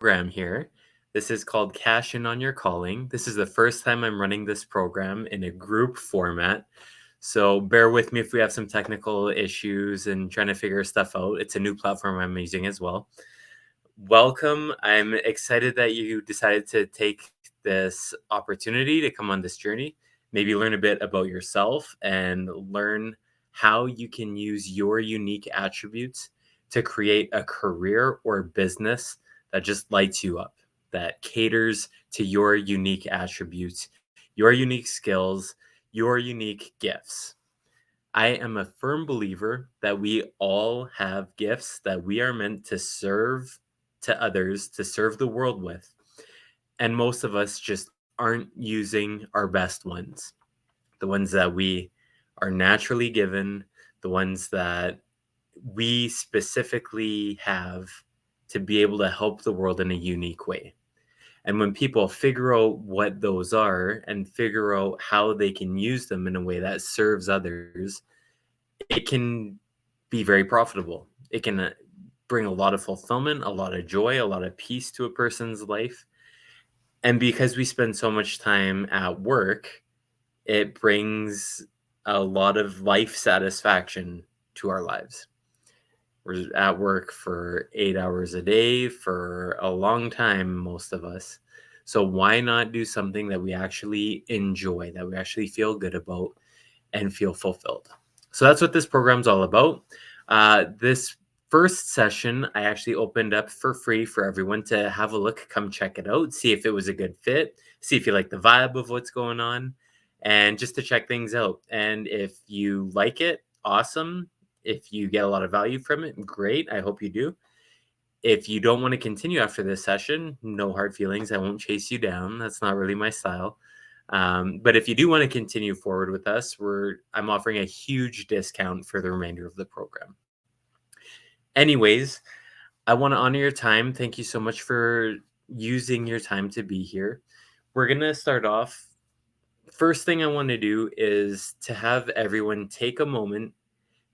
program here. This is called Cash In on Your Calling. This is the first time I'm running this program in a group format. So bear with me if we have some technical issues and trying to figure stuff out. It's a new platform I'm using as well. Welcome. I'm excited that you decided to take this opportunity to come on this journey, maybe learn a bit about yourself and learn how you can use your unique attributes to create a career or business that just lights you up, that caters to your unique attributes, your unique skills, your unique gifts. I am a firm believer that we all have gifts that we are meant to serve to others, to serve the world with. And most of us just aren't using our best ones, the ones that we are naturally given, the ones that we specifically have to be able to help the world in a unique way. And when people figure out what those are and figure out how they can use them in a way that serves others, it can be very profitable. It can bring a lot of fulfillment, a lot of joy, a lot of peace to a person's life. And because we spend so much time at work, it brings a lot of life satisfaction to our lives. We're at work for 8 hours a day for a long time, most of us. So why not do something that we actually enjoy, that we actually feel good about and feel fulfilled? So that's what this program's all about. This first session, I actually opened up for free for everyone to have a look, come check it out, see if it was a good fit, see if you like the vibe of what's going on, and just to check things out. And if you like it, awesome. If you get a lot of value from it, great. I hope you do. If you don't want to continue after this session, no hard feelings. I won't chase you down. That's not really my style. But if you do want to continue forward with us, I'm offering a huge discount for the remainder of the program. Anyways, I want to honor your time. Thank you so much for using your time to be here. We're going to start off. First thing I want to do is to have everyone take a moment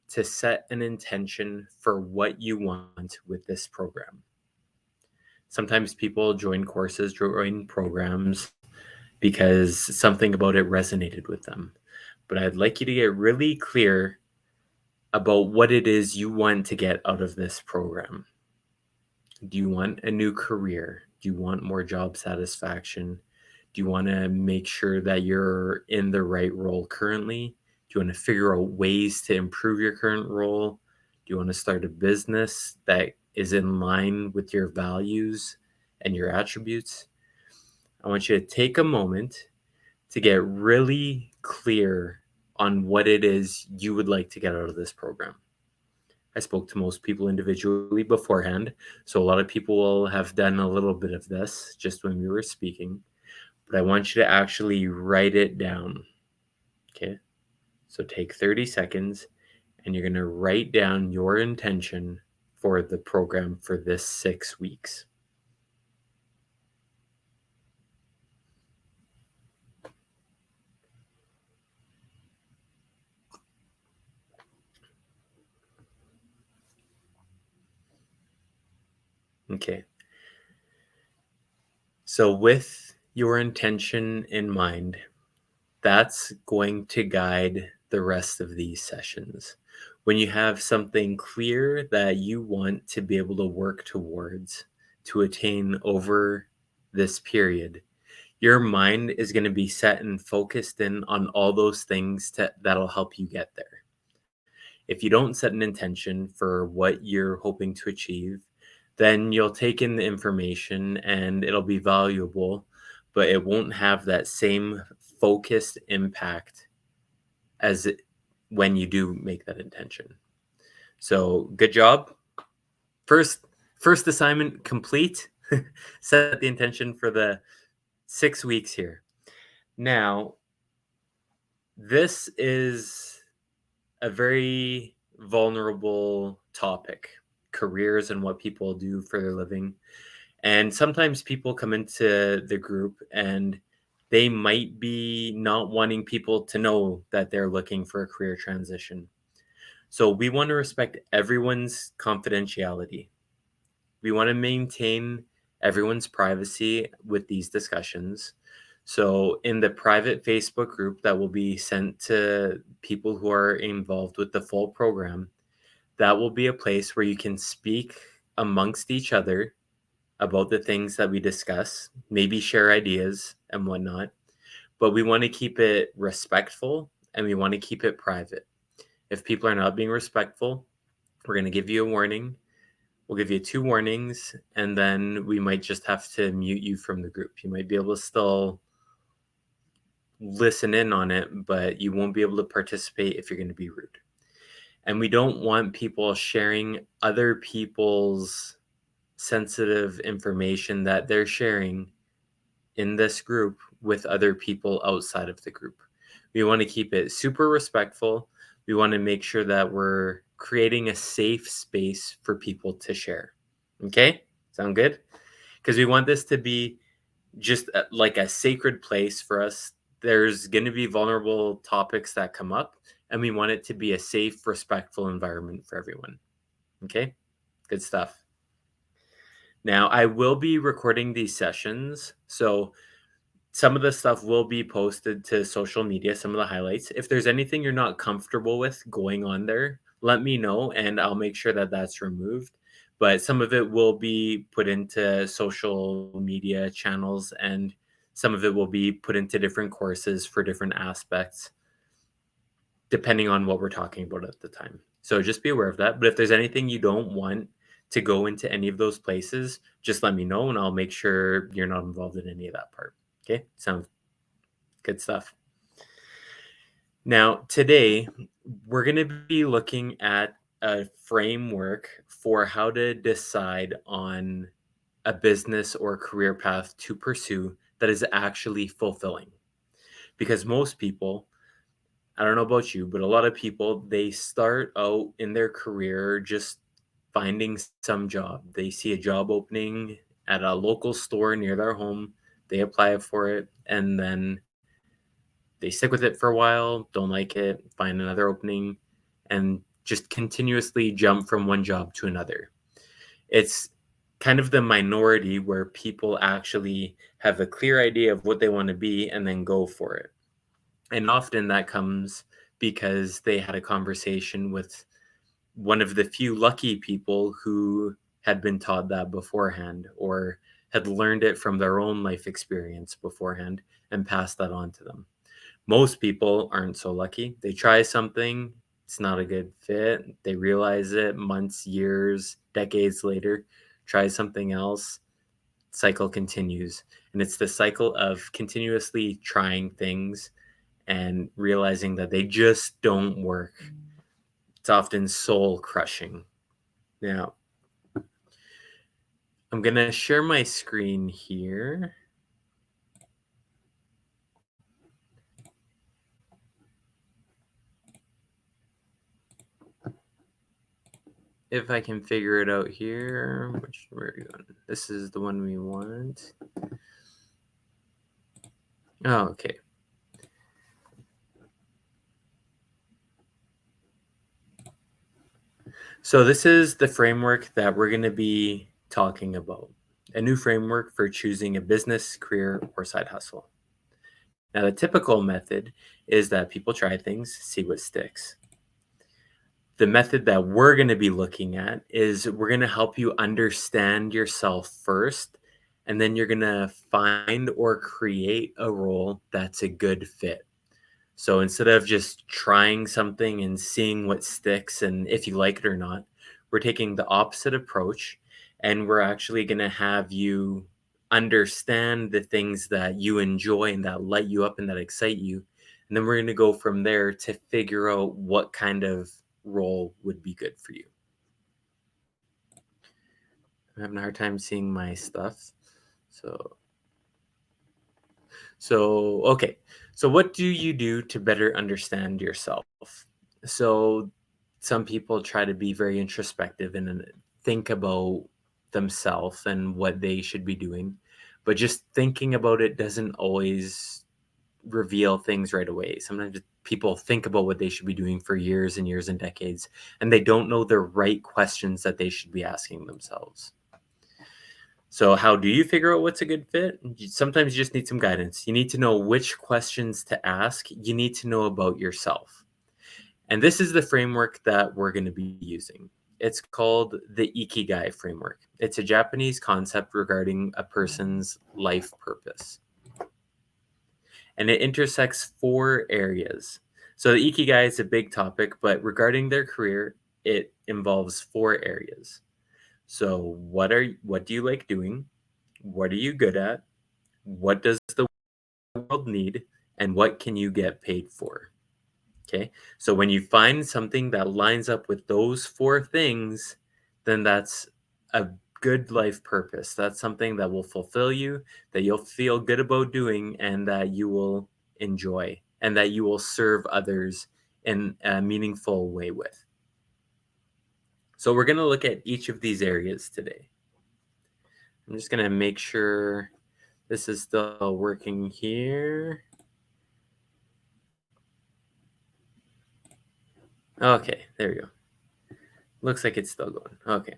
to set an intention for what you want with this program. Sometimes people join courses, join programs because something about it resonated with them. But I'd like you to get really clear about what it is you want to get out of this program. Do you want a new career? Do you want more job satisfaction? Do you want to make sure that you're in the right role currently? Do you want to figure out ways to improve your current role? Do you want to start a business that is in line with your values and your attributes? I want you to take a moment to get really clear on what it is you would like to get out of this program. I spoke to most people individually beforehand, so a lot of people will have done a little bit of this just when we were speaking, but I want you to actually write it down. Okay? So take 30 seconds and you're going to write down your intention for the program for this 6 weeks. Okay. So with your intention in mind, that's going to guide the rest of these sessions. When you have something clear that you want to be able to work towards to attain over this period, your mind is going to be set and focused in on all those things that'll help you get there. If you don't set an intention for what you're hoping to achieve, then you'll take in the information and it'll be valuable, but it won't have that same focused impact as when you do make that intention. So good job. First assignment complete. Set the intention for the 6 weeks here. Now, this is a very vulnerable topic, careers and what people do for their living. And sometimes people come into the group and they might be not wanting people to know that they're looking for a career transition. So we want to respect everyone's confidentiality. We want to maintain everyone's privacy with these discussions. So, in the private Facebook group that will be sent to people who are involved with the full program, that will be a place where you can speak amongst each other about the things that we discuss, maybe share ideas and whatnot. But we want to keep it respectful and we want to keep it private. If people are not being respectful, we're going to give you a warning. We'll give you 2 warnings, and then we might just have to mute you from the group. You might be able to still listen in on it, but you won't be able to participate if you're going to be rude. And we don't want people sharing other people's sensitive information that they're sharing in this group with other people outside of the group. We want to keep it super respectful. We want to make sure that we're creating a safe space for people to share. Okay? Sound good? Because we want this to be just like a sacred place for us. There's going to be vulnerable topics that come up, and we want it to be a safe, respectful environment for everyone. Okay? Good stuff. Now, I will be recording these sessions. So, some of the stuff will be posted to social media, some of the highlights. If there's anything you're not comfortable with going on there, let me know and I'll make sure that that's removed. But some of it will be put into social media channels and some of it will be put into different courses for different aspects, depending on what we're talking about at the time. So just be aware of that. But if there's anything you don't want to go into any of those places, just let me know and I'll make sure you're not involved in any of that part. Okay, sounds good stuff. Now, today, we're going to be looking at a framework for how to decide on a business or career path to pursue that is actually fulfilling. Because most people, I don't know about you, but a lot of people, they start out in their career just finding some job. They see a job opening at a local store near their home, they apply for it, and then they stick with it for a while, don't like it, find another opening, and just continuously jump from one job to another. It's kind of the minority where people actually have a clear idea of what they want to be and then go for it. And often that comes because they had a conversation with one of the few lucky people who had been taught that beforehand or had learned it from their own life experience beforehand and passed that on to them. Most people aren't so lucky. They try something, it's not a good fit. They realize it months, years, decades later, try something else, cycle continues. And it's the cycle of continuously trying things and realizing that they just don't work. It's often soul crushing. Now, I'm going to share my screen here. If I can figure it out here, where are we going? This is the one we want. Oh, okay. So this is the framework that we're going to be talking about. A new framework for choosing a business, career, or side hustle. Now, the typical method is that people try things, see what sticks. The method that we're going to be looking at is we're going to help you understand yourself first, and then you're going to find or create a role that's a good fit. So instead of just trying something and seeing what sticks and if you like it or not, we're taking the opposite approach and we're actually going to have you understand the things that you enjoy and that light you up and that excite you. And then we're going to go from there to figure out what kind of role would be good for you. I'm having a hard time seeing my stuff. Okay. So what do you do to better understand yourself? So some people try to be very introspective and think about themselves and what they should be doing. But just thinking about it doesn't always reveal things right away. Sometimes people think about what they should be doing for years and years and decades, and they don't know the right questions that they should be asking themselves. So, how do you figure out what's a good fit? Sometimes you just need some guidance. You need to know which questions to ask. You need to know about yourself. And this is the framework that we're going to be using. It's called the ikigai framework. It's a Japanese concept regarding a person's life purpose. And it intersects four areas. So the ikigai is a big topic, but regarding their career, it involves four areas. So what do you like doing? What are you good at? What does the world need? And what can you get paid for? Okay. So when you find something that lines up with those four things, then that's a good life purpose. That's something that will fulfill you, that you'll feel good about doing, and that you will enjoy, and that you will serve others in a meaningful way with. So we're going to look at each of these areas today. I'm just going to make sure this is still working here. Okay, there we go. Looks like it's still going. Okay.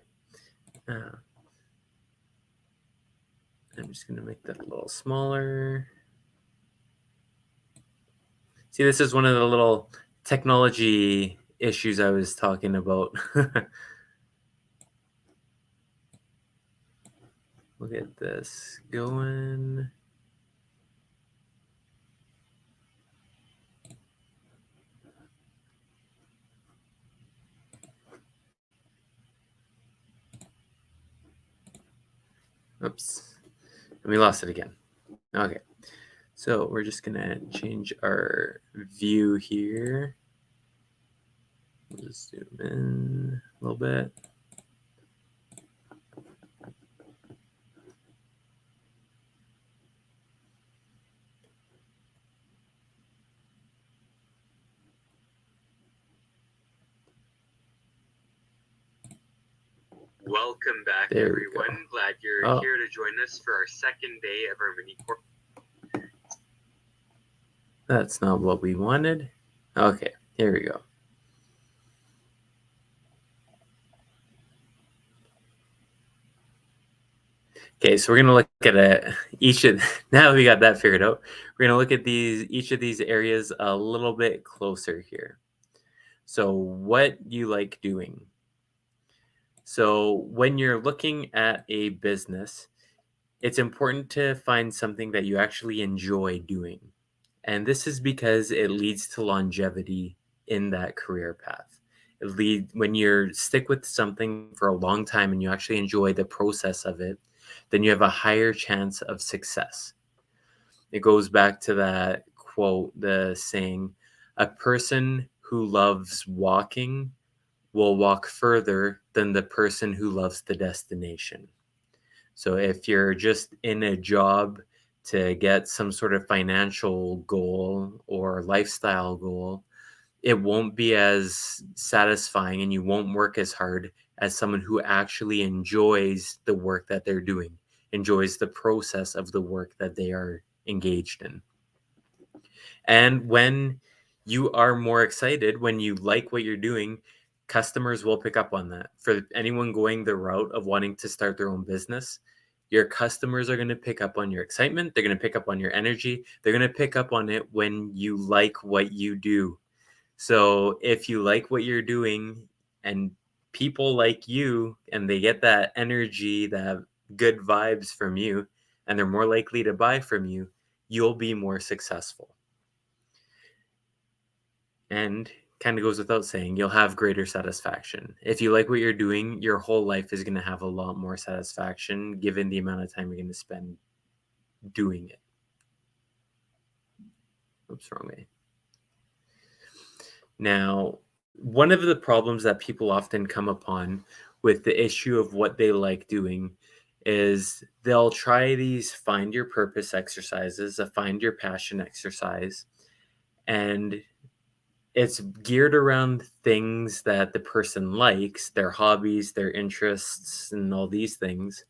Uh, I'm just going to make that a little smaller. See, this is one of the little technology issues I was talking about. We'll get this going. Oops. And we lost it again. Okay. So we're just going to change our view here. We'll just zoom in a little bit. Welcome back, There we everyone. go. Glad you're Oh. here to join us for our second day of our mini course. That's not what we wanted. Okay, here we go. Okay, so we're gonna look at each of now that we got that figured out. We're gonna look at each of these areas a little bit closer here. So, what you like doing? So, when you're looking at a business, it's important to find something that you actually enjoy doing. And this is because it leads to longevity in that career path. When you stick with something for a long time and you actually enjoy the process of it, then you have a higher chance of success. It goes back to that quote, the saying, a person who loves walking will walk further than the person who loves the destination. So if you're just in a job to get some sort of financial goal or lifestyle goal, it won't be as satisfying and you won't work as hard as someone who actually enjoys the work that they're doing, enjoys the process of the work that they are engaged in. And when you are more excited, when you like what you're doing, customers will pick up on that. For anyone going the route of wanting to start their own business, your customers are going to pick up on your excitement. They're going to pick up on your energy. They're going to pick up on it when you like what you do. So if you like what you're doing and people like you and they get that energy, that good vibes from you, and they're more likely to buy from you, you'll be more successful. And kind of goes without saying, you'll have greater satisfaction. If you like what you're doing, your whole life is going to have a lot more satisfaction given the amount of time you're going to spend doing it. Oops, wrong way. Now, one of the problems that people often come upon with the issue of what they like doing is they'll try these find your purpose exercises, a find your passion exercise, and it's geared around things that the person likes, their hobbies, their interests, and all these things.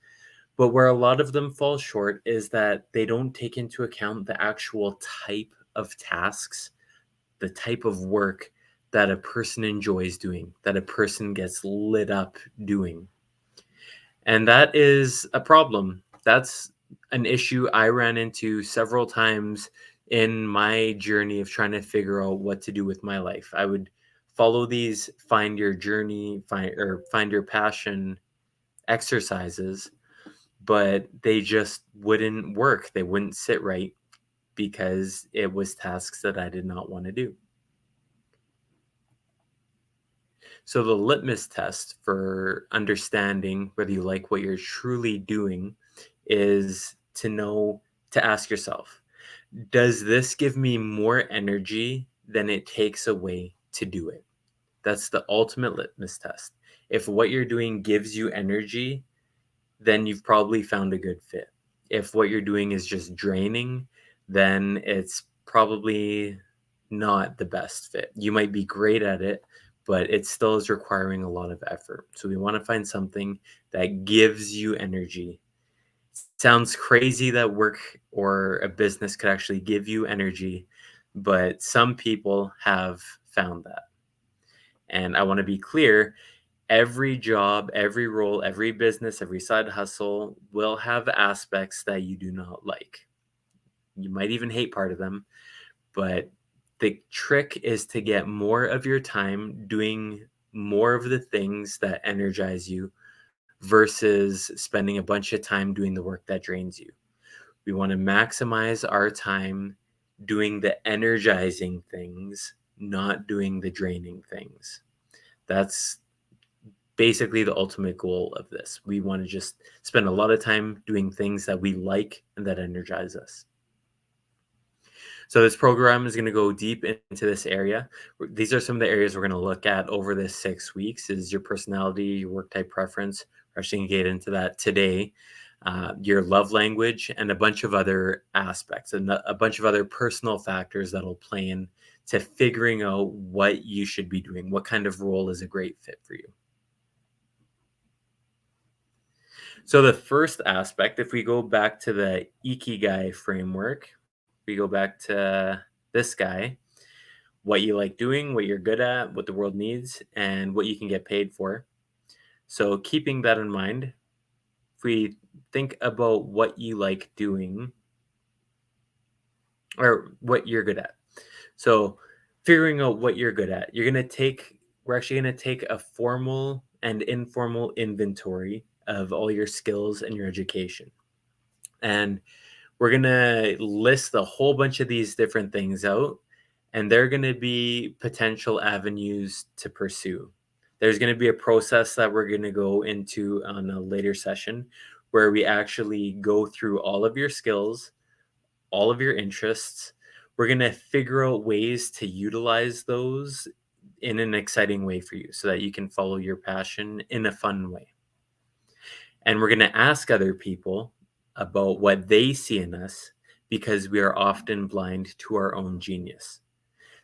But where a lot of them fall short is that they don't take into account the actual type of tasks, the type of work that a person enjoys doing, that a person gets lit up doing. And that is a problem. That's an issue I ran into several times in my journey of trying to figure out what to do with my life. I would follow these find your journey, find your passion exercises, but they just wouldn't work. They wouldn't sit right because it was tasks that I did not want to do. So the litmus test for understanding whether you like what you're truly doing is to ask yourself, does this give me more energy than it takes away to do it? That's the ultimate litmus test. If what you're doing gives you energy, then you've probably found a good fit. If what you're doing is just draining, then it's probably not the best fit. You might be great at it, but it still is requiring a lot of effort. So we want to find something that gives you energy. Sounds crazy that work or a business could actually give you energy, but some people have found that. And I want to be clear, every job, every role, every business, every side hustle will have aspects that you do not like. You might even hate part of them, but the trick is to get more of your time doing more of the things that energize you versus spending a bunch of time doing the work that drains you. We want to maximize our time doing the energizing things, not doing the draining things. That's basically the ultimate goal of this. We want to just spend a lot of time doing things that we like and that energize us. So this program is going to go deep into this area. These are some of the areas we're going to look at over this 6 weeks: is your personality, your work type preference. We're actually going to get into that today. Your love language, and a bunch of other aspects, and a bunch of other personal factors that'll play in to figuring out what you should be doing. What kind of role is a great fit for you? So the first aspect, if we go back to the ikigai framework, we go back to this guy: what you like doing, what you're good at, what the world needs, and what you can get paid for. So keeping that in mind, if we think about what you like doing or what you're good at. So figuring out what you're good at, we're actually going to take a formal and informal inventory of all your skills and your education. And we're going to list a whole bunch of these different things out, and they're going to be potential avenues to pursue. There's going to be a process that we're going to go into on a later session where we actually go through all of your skills, all of your interests. We're going to figure out ways to utilize those in an exciting way for you so that you can follow your passion in a fun way. And we're going to ask other people about what they see in us because we are often blind to our own genius.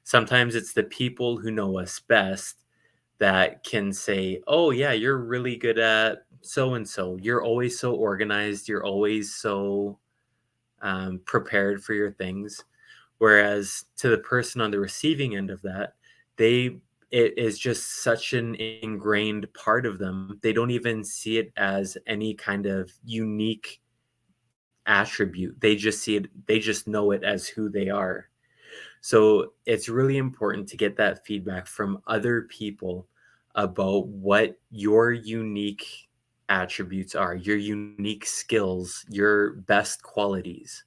Sometimes it's the people who know us best that can say, "Oh, yeah, you're really good at so and so. You're always so organized. You're always so prepared for your things." Whereas to the person on the receiving end of that, it is just such an ingrained part of them. They don't even see it as any kind of unique attribute. They just see it, they just know it as who they are. So it's really important to get that feedback from other people about what your unique attributes are, your unique skills, your best qualities.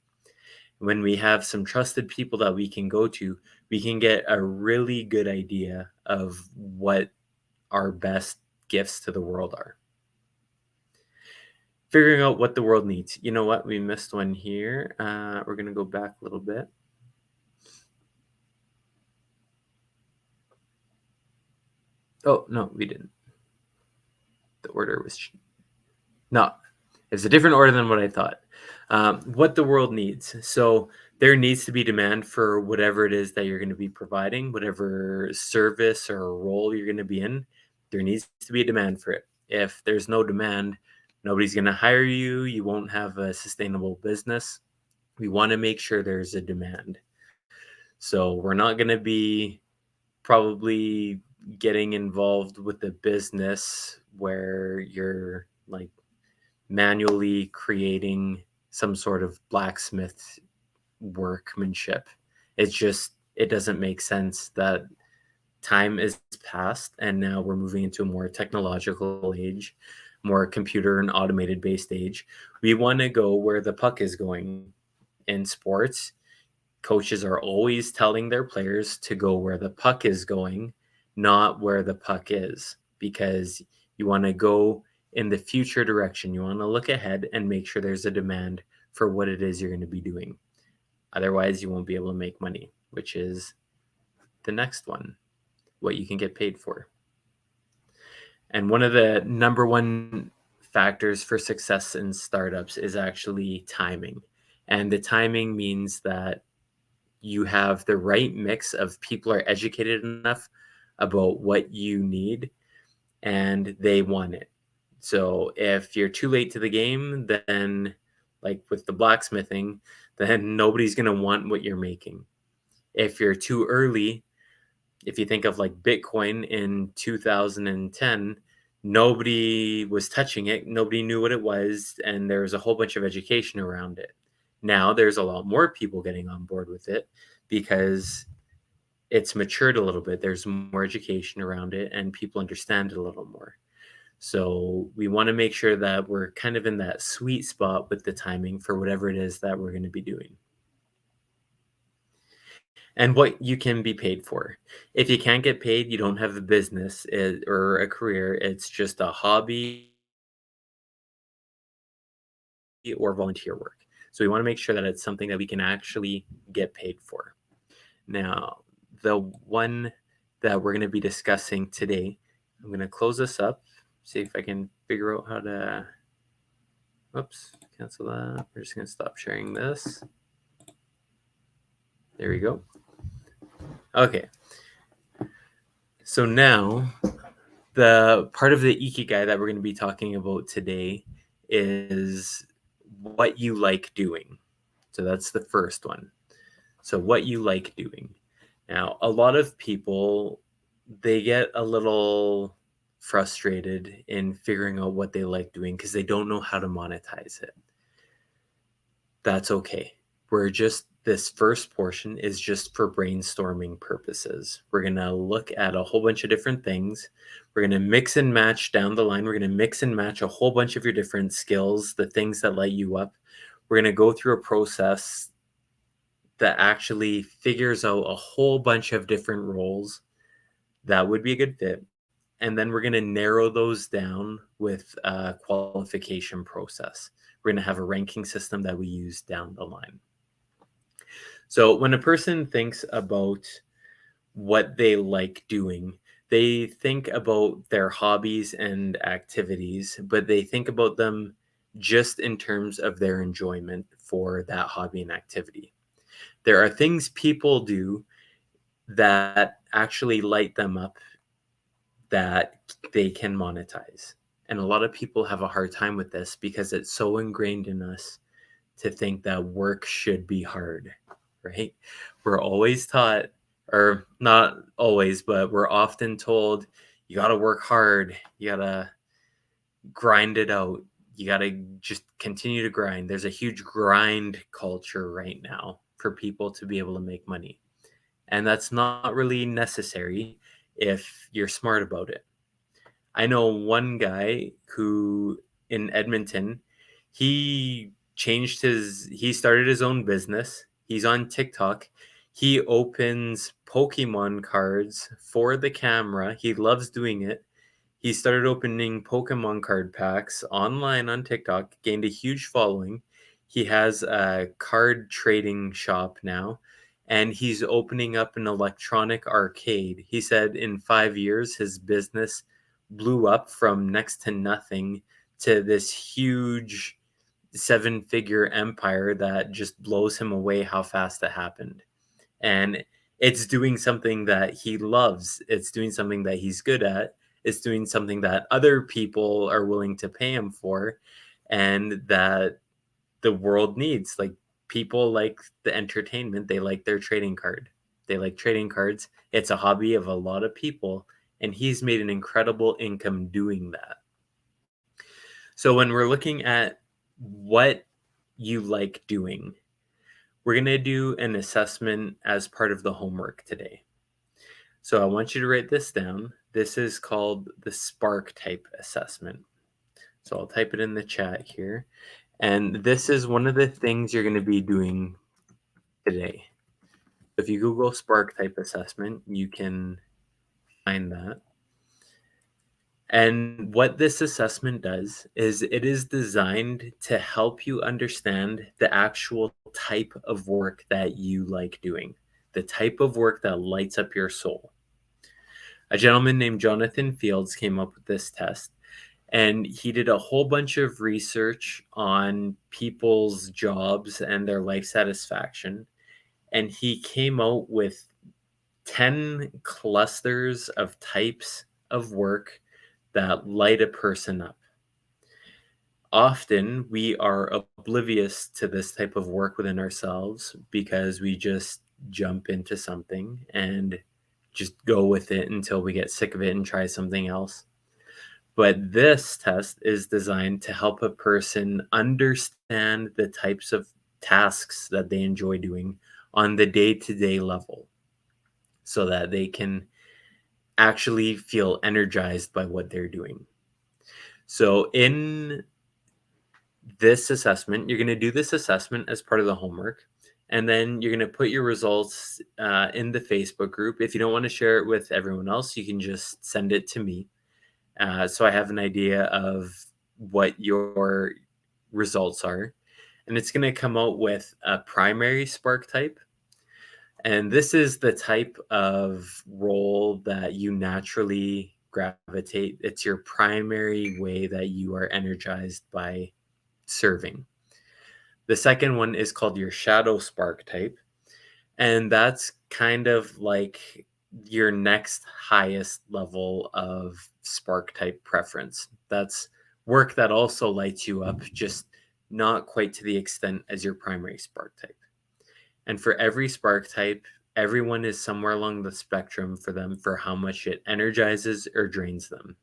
When we have some trusted people that we can go to, we can get a really good idea of what our best gifts to the world are. Figuring out what the world needs. You know what? We missed one here. We're going to go back a little bit. Oh, no, we didn't. The order was no, it's a different order than what I thought. What the world needs. So there needs to be demand for whatever it is that you're going to be providing, whatever service or role you're going to be in. There needs to be a demand for it. If there's no demand, nobody's going to hire you. You won't have a sustainable business. We want to make sure there's a demand. So we're not going to be probably getting involved with the business where you're like manually creating some sort of blacksmith workmanship. It doesn't make sense that time is past and now we're moving into a more technological age, more computer and automated based age. We want to go where the puck is going. In sports, coaches are always telling their players to go where the puck is going, not where the puck is, because you want to go in the future direction. You want to look ahead and make sure there's a demand for what it is you're going to be doing. Otherwise, you won't be able to make money, which is the next one, what you can get paid for. And one of the number one factors for success in startups is actually timing. And the timing means that you have the right mix of people are educated enough about what you need and they want it. So if you're too late to the game, then like with the blacksmithing, then nobody's going to want what you're making. If you're too early, if you think of like Bitcoin in 2010, nobody was touching it, nobody knew what it was, and there was a whole bunch of education around it. Now there's a lot more people getting on board with it because it's matured a little bit. There's more education around it and people understand it a little more. So we want to make sure that we're kind of in that sweet spot with the timing for whatever it is that we're going to be doing. And what you can be paid for. If you can't get paid, you don't have a business or a career. It's just a hobby or volunteer work. So we want to make sure that it's something that we can actually get paid for. Now, the one that we're going to be discussing today, I'm going to close this up, see if I can figure out how to, oops, cancel that. We're just going to stop sharing this. There we go. Okay. So now, the part of the ikigai that we're going to be talking about today is what you like doing. So that's the first one. So what you like doing. Now, a lot of people, they get a little frustrated in figuring out what they like doing because they don't know how to monetize it. That's okay. This first portion is just for brainstorming purposes. We're going to look at a whole bunch of different things. We're going to mix and match down the line. We're going to mix and match a whole bunch of your different skills, the things that light you up. We're going to go through a process that actually figures out a whole bunch of different roles that would be a good fit. And then we're going to narrow those down with a qualification process. We're going to have a ranking system that we use down the line. So when a person thinks about what they like doing, they think about their hobbies and activities, but they think about them just in terms of their enjoyment for that hobby and activity. There are things people do that actually light them up that they can monetize. And a lot of people have a hard time with this because it's so ingrained in us to think that work should be hard, right? We're always taught, or not always, but we're often told you got to work hard, you got to grind it out, you got to just continue to grind. There's a huge grind culture right now for people to be able to make money. And that's not really necessary if you're smart about it. I know one guy who in Edmonton, he started his own business. He's on TikTok. He opens Pokemon cards for the camera. He loves doing it. He started opening Pokemon card packs online on TikTok, gained a huge following. He has a card trading shop now, and he's opening up an electronic arcade. He said in 5 years, his business blew up from next to nothing to this huge 7-figure empire that just blows him away how fast it happened. And it's doing something that he loves. It's doing something that he's good at. It's doing something that other people are willing to pay him for and that the world needs. Like people like the entertainment, they like their trading card. They like trading cards. It's a hobby of a lot of people, and he's made an incredible income doing that. So when we're looking at what you like doing, we're going to do an assessment as part of the homework today. So I want you to write this down. This is called the Spark type assessment. So I'll type it in the chat here. And this is one of the things you're going to be doing today. If you Google Spark type assessment, you can find that. And what this assessment does is it is designed to help you understand the actual type of work that you like doing, the type of work that lights up your soul. A gentleman named Jonathan Fields came up with this test, and he did a whole bunch of research on people's jobs and their life satisfaction. And he came out with 10 clusters of types of work that light a person up. Often we are oblivious to this type of work within ourselves because we just jump into something and just go with it until we get sick of it and try something else. But this test is designed to help a person understand the types of tasks that they enjoy doing on the day-to-day level so that they can actually feel energized by what they're doing. So in this assessment, you're going to do this assessment as part of the homework, and then you're going to put your results in the Facebook group. If you don't want to share it with everyone else, you can just send it to me. So I have an idea of what your results are. And it's going to come out with a primary spark type. And this is the type of role that you naturally gravitate. It's your primary way that you are energized by serving. The second one is called your shadow spark type. And that's kind of like your next highest level of spark type preference. That's work that also lights you up, just not quite to the extent as your primary spark type. And for every spark type, everyone is somewhere along the spectrum for them for how much it energizes or drains them.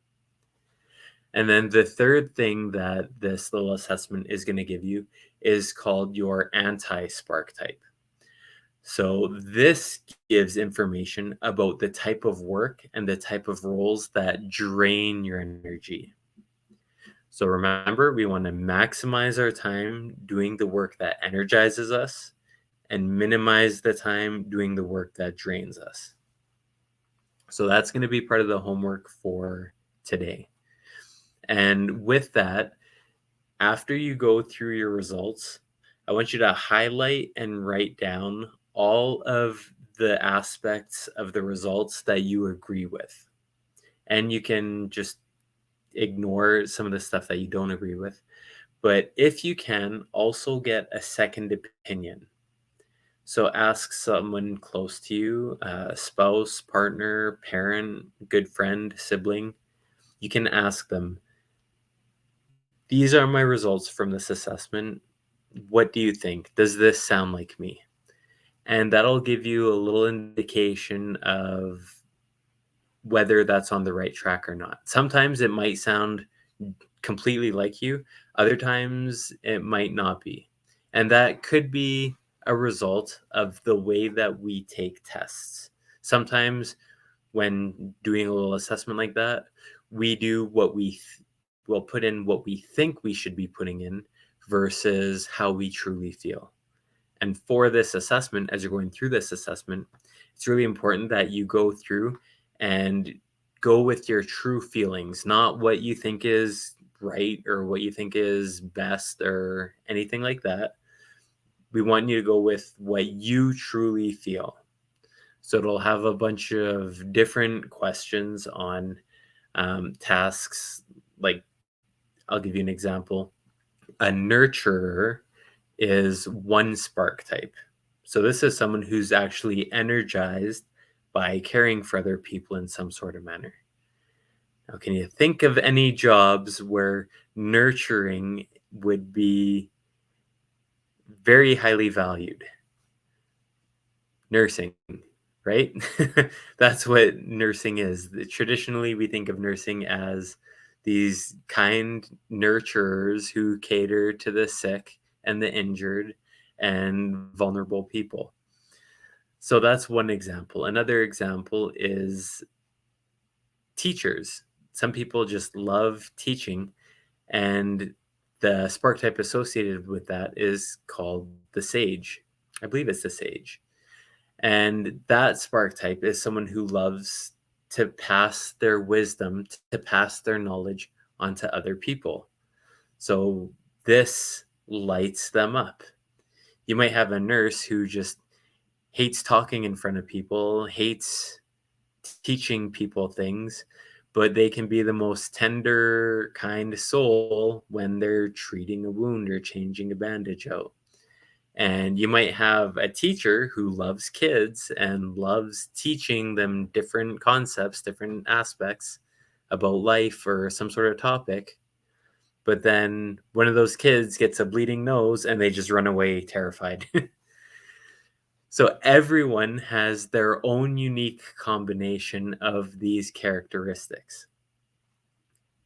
And then the third thing that this little assessment is going to give you is called your anti spark type. So this gives information about the type of work and the type of roles that drain your energy. So remember, we want to maximize our time doing the work that energizes us and minimize the time doing the work that drains us. So that's going to be part of the homework for today. And with that, after you go through your results, I want you to highlight and write down all of the aspects of the results that you agree with. And you can just ignore some of the stuff that you don't agree with. But if you can, also get a second opinion. So ask someone close to you, a spouse, partner, parent, good friend, sibling. You can ask them, these are my results from this assessment. What do you think? Does this sound like me? And that'll give you a little indication of whether that's on the right track or not. Sometimes it might sound completely like you, other times it might not be. And that could be a result of the way that we take tests. Sometimes when doing a little assessment like that, we do what we'll put in what we think we should be putting in versus how we truly feel. And for this assessment, as you're going through this assessment, it's really important that you go through and go with your true feelings, not what you think is right or what you think is best or anything like that. We want you to go with what you truly feel. So it'll have a bunch of different questions on tasks. Like, I'll give you an example. A nurturer is one spark type. So this is someone who's actually energized by caring for other people in some sort of manner. Now, can you think of any jobs where nurturing would be very highly valued? Nursing, right? That's what nursing is. Traditionally, we think of nursing as these kind nurturers who cater to the sick and the injured and vulnerable people. So that's one example. Another example is teachers. Some people just love teaching, and the spark type associated with that is called the sage. I believe it's the sage. And that spark type is someone who loves to pass their wisdom, to pass their knowledge onto other people. So this lights them up. You might have a nurse who just hates talking in front of people, hates teaching people things, but they can be the most tender, kind soul when they're treating a wound or changing a bandage out. And you might have a teacher who loves kids and loves teaching them different concepts, different aspects about life or some sort of topic. But then one of those kids gets a bleeding nose and they just run away terrified. So everyone has their own unique combination of these characteristics.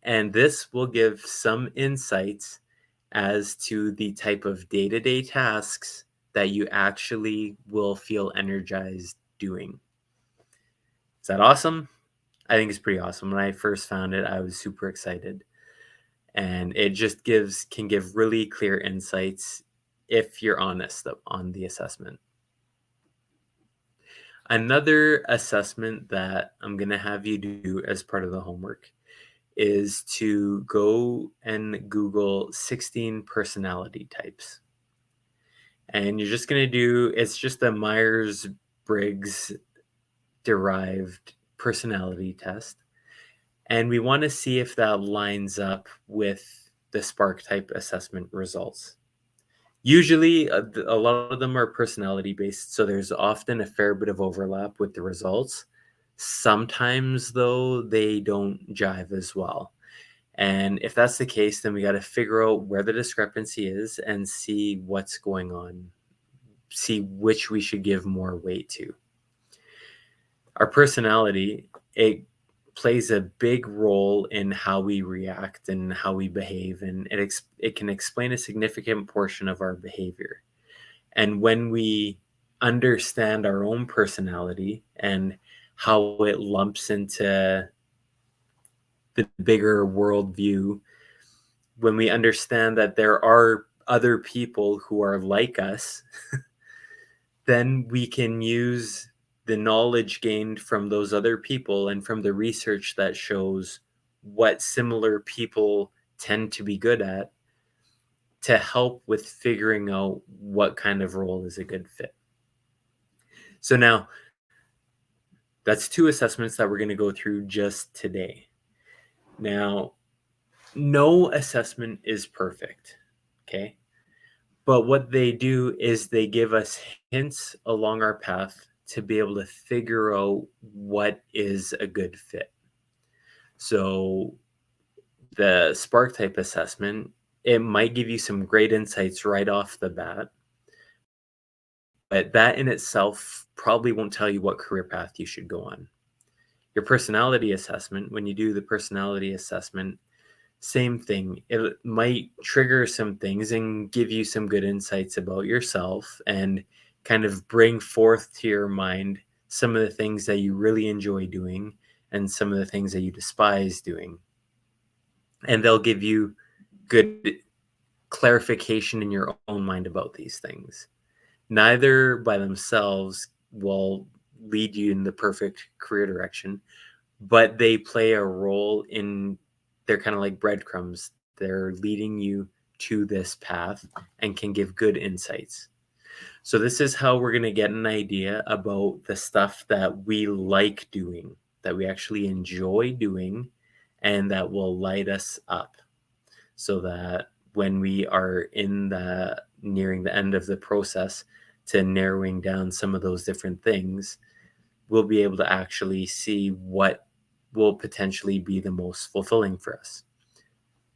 And this will give some insights as to the type of day-to-day tasks that you actually will feel energized doing. Is that awesome? I think it's pretty awesome. When I first found it, I was super excited. And it just can give really clear insights if you're honest on the assessment. Another assessment that I'm going to have you do as part of the homework is to go and Google 16 personality types. And you're just going to it's just a Myers-Briggs derived personality test. And we want to see if that lines up with the spark type assessment results. Usually, a lot of them are personality based, so there's often a fair bit of overlap with the results. Sometimes, though, they don't jive as well. And if that's the case, then we got to figure out where the discrepancy is and see what's going on, see which we should give more weight to. Our personality, it plays a big role in how we react and how we behave, and it can explain a significant portion of our behavior. And when we understand our own personality and how it lumps into the bigger worldview, when we understand that there are other people who are like us, then we can use the knowledge gained from those other people and from the research that shows what similar people tend to be good at to help with figuring out what kind of role is a good fit. So now that's 2 assessments that we're going to go through just today. Now, no assessment is perfect, okay? But what they do is they give us hints along our path to be able to figure out what is a good fit. So the spark type assessment, it might give you some great insights right off the bat, but that in itself probably won't tell you what career path you should go on. Your personality assessment, when you do the personality assessment, same thing. It might trigger some things and give you some good insights about yourself and kind of bring forth to your mind some of the things that you really enjoy doing and some of the things that you despise doing. And they'll give you good clarification in your own mind about these things. Neither by themselves will lead you in the perfect career direction, but they play a role in, they're kind of like breadcrumbs. They're leading you to this path and can give good insights. So this is how we're going to get an idea about the stuff that we like doing, that we actually enjoy doing, and that will light us up, so that when we are nearing the end of the process to narrowing down some of those different things, we'll be able to actually see what will potentially be the most fulfilling for us.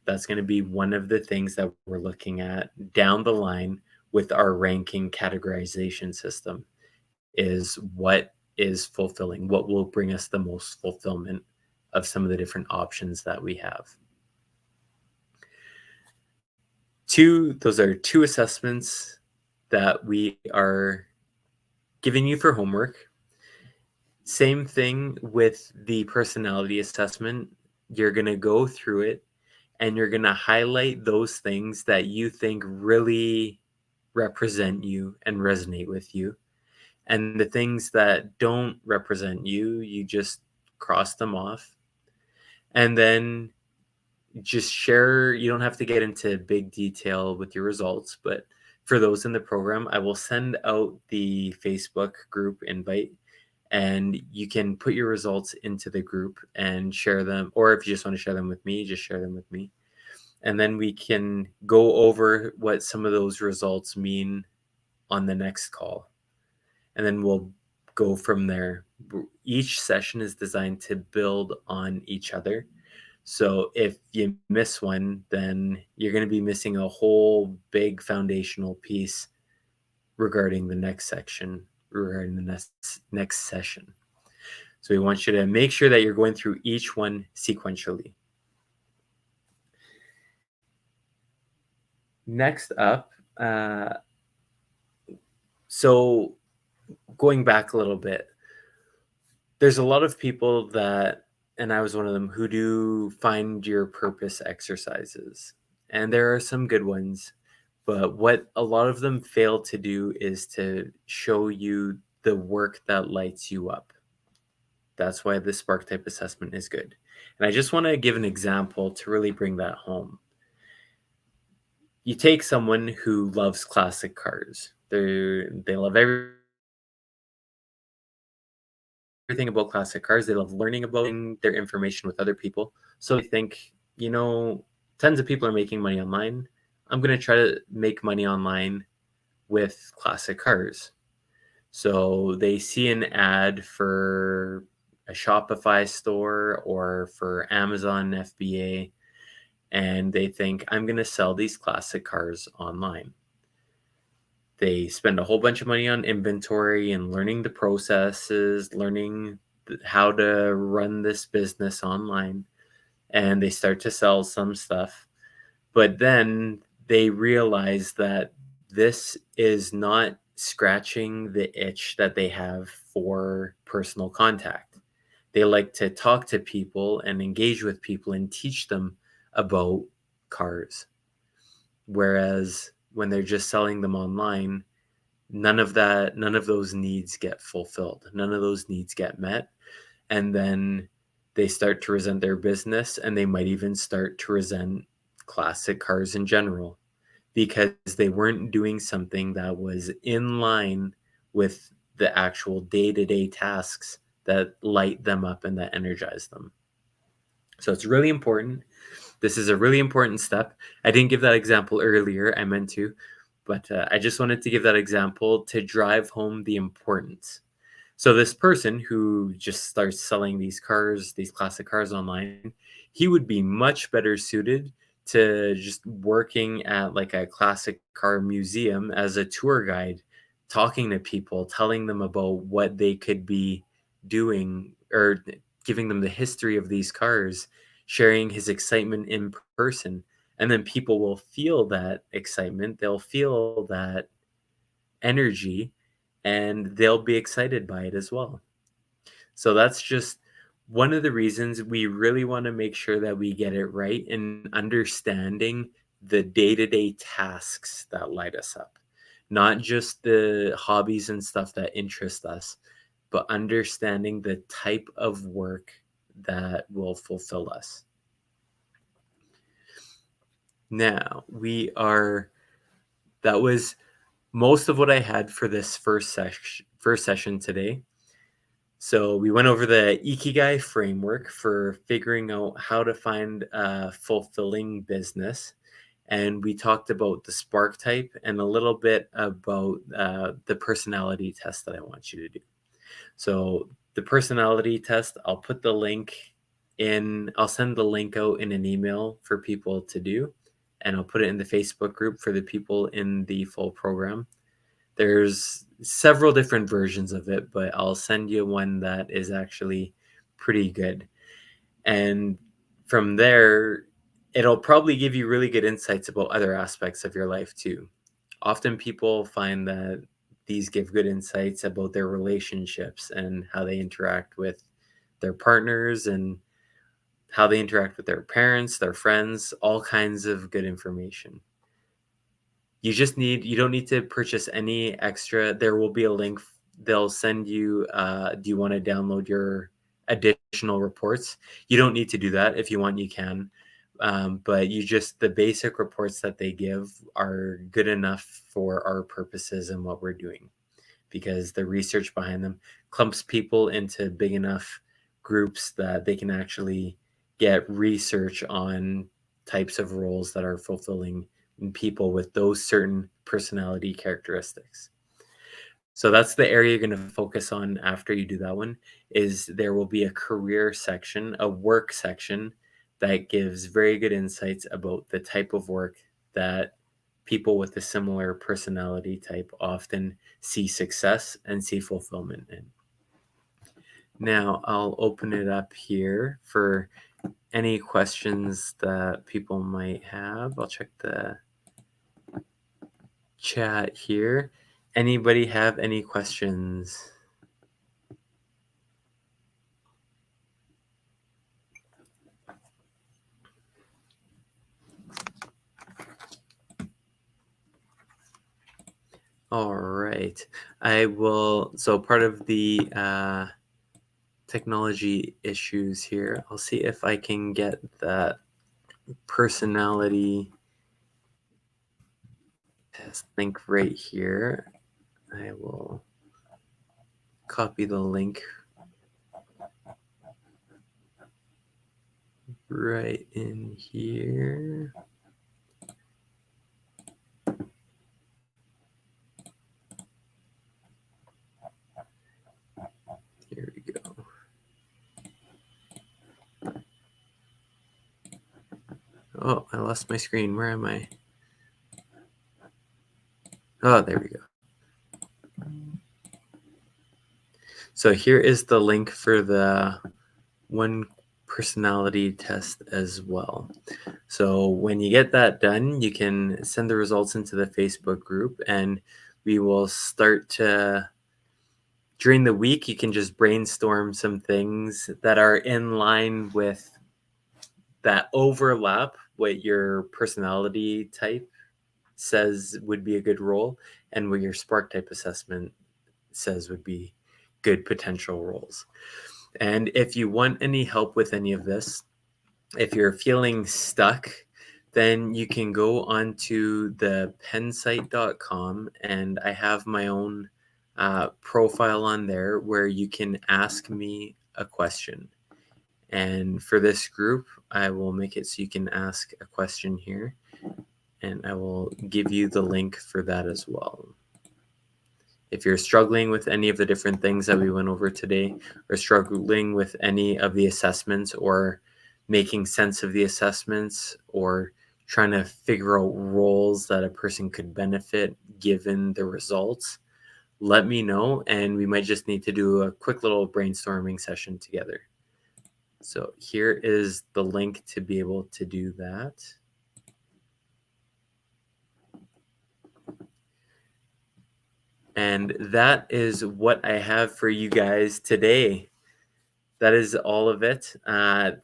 That's going to be one of the things that we're looking at down the line with our ranking categorization system, is what is fulfilling, what will bring us the most fulfillment of some of the different options that we have. Those are two assessments that we are giving you for homework. Same thing with the personality assessment. You're going to go through it and you're going to highlight those things that you think really represent you and resonate with you. And the things that don't represent you, you just cross them off. And then just share. You don't have to get into big detail with your results, but for those in the program, I will send out the Facebook group invite and you can put your results into the group and share them. Or if you just want to share them with me, just share them with me. And then we can go over what some of those results mean on the next call. And then we'll go from there. Each session is designed to build on each other. So if you miss one, then you're going to be missing a whole big foundational piece regarding the next section, regarding the next session. So we want you to make sure that you're going through each one sequentially. Next up, so going back a little bit, there's a lot of people that, and I was one of them, who do find your purpose exercises. And there are some good ones, but what a lot of them fail to do is to show you the work that lights you up. That's why the spark type assessment is good. And I just want to give an example to really bring that home. You take someone who loves classic cars. They love everything about classic cars. They love learning about their information with other people. So they think, tons of people are making money online. I'm going to try to make money online with classic cars. So they see an ad for a Shopify store or for Amazon FBA, and they think, I'm going to sell these classic cars online. They spend a whole bunch of money on inventory and learning the processes, learning how to run this business online, and they start to sell some stuff. But then they realize that this is not scratching the itch that they have for personal contact. They like to talk to people and engage with people and teach them about cars. Whereas when they're just selling them online, none of those needs get fulfilled. None of those needs get met. And then they start to resent their business, and they might even start to resent classic cars in general because they weren't doing something that was in line with the actual day-to-day tasks that light them up and that energize them. So it's really important. This is a really important step. I didn't give that example earlier. I meant to, but I just wanted to give that example to drive home the importance. So this person who just starts selling these cars, these classic cars online, he would be much better suited to just working at like a classic car museum as a tour guide, talking to people, telling them about what they could be doing or giving them the history of these cars, sharing his excitement in person. And then people will feel that excitement, they'll feel that energy, and they'll be excited by it as well. So that's just one of the reasons we really want to make sure that we get it right in understanding the day-to-day tasks that light us up, not just the hobbies and stuff that interest us, but understanding the type of work that will fulfill us. Now, that was most of what I had for this first session today. So we went over the ikigai framework for figuring out how to find a fulfilling business. And we talked about the spark type and a little bit about the personality test that I want you to do. So the personality test, I'll put the link I'll send the link out in an email for people to do. And I'll put it in the Facebook group for the people in the full program. There's several different versions of it, but I'll send you one that is actually pretty good. And from there, It'll probably give you really good insights about other aspects of your life too. Often people find that these give good insights about their relationships and how they interact with their partners and how they interact with their parents, their friends, all kinds of good information. You don't need to purchase any extra. There will be a link. They'll send you, do you want to download your additional reports? You don't need to do that. If you want, you can. But the basic reports that they give are good enough for our purposes and what we're doing, because the research behind them clumps people into big enough groups that they can actually get research on types of roles that are fulfilling in people with those certain personality characteristics. So that's the area you're going to focus on after you do that one. Is there will be a career section, a work section that gives very good insights about the type of work that people with a similar personality type often see success and see fulfillment in. Now I'll open it up here for any questions that people might have. I'll check the chat here. Anybody have any questions? All right. So part of the technology issues here, I'll see if I can get that personality test link right here. I will copy the link right in here. Here we go. Oh, I lost my screen. Where am I? Oh, there we go. So here is the link for the one personality test as well. So when you get that done, you can send the results into the Facebook group, and we will start to, during the week, you can just brainstorm some things that are in line with that overlap what your personality type says would be a good role and what your spark type assessment says would be good potential roles. And if you want any help with any of this, if you're feeling stuck, then you can go onto the pensite.com, and I have my own profile on there where you can ask me a question. And for this group, I will make it so you can ask a question here, and I will give you the link for that as well. If you're struggling with any of the different things that we went over today, or struggling with any of the assessments, or making sense of the assessments, or trying to figure out roles that a person could benefit given the results, let me know, and we might just need to do a quick little brainstorming session together. So here is the link to be able to do that. And that is what I have for you guys today. That is all of it.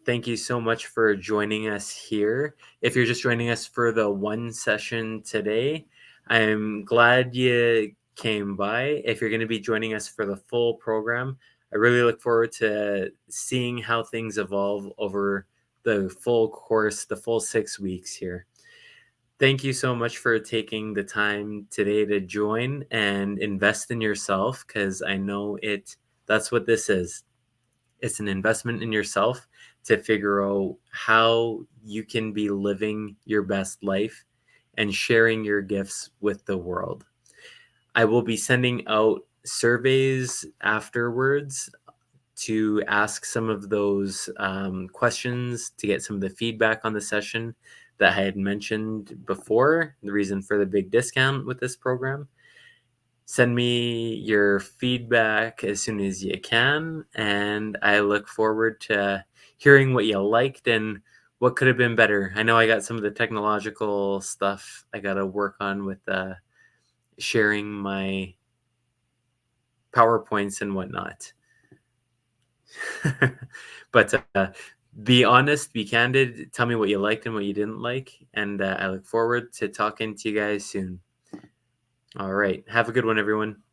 Thank you so much for joining us here. If you're just joining us for the one session today, I'm glad you came by. If you're going to be joining us for the full program, I really look forward to seeing how things evolve over the full course, the full 6 weeks here. Thank you so much for taking the time today to join and invest in yourself, because I know that's what this is. It's an investment in yourself to figure out how you can be living your best life and sharing your gifts with the world. I will be sending out surveys afterwards to ask some of those questions to get some of the feedback on the session that I had mentioned before, the reason for the big discount with this program. Send me your feedback as soon as you can, and I look forward to hearing what you liked and what could have been better? I know I got some of the technological stuff I got to work on with sharing my PowerPoints and whatnot. But be honest, be candid. Tell me what you liked and what you didn't like. And I look forward to talking to you guys soon. All right. Have a good one, everyone.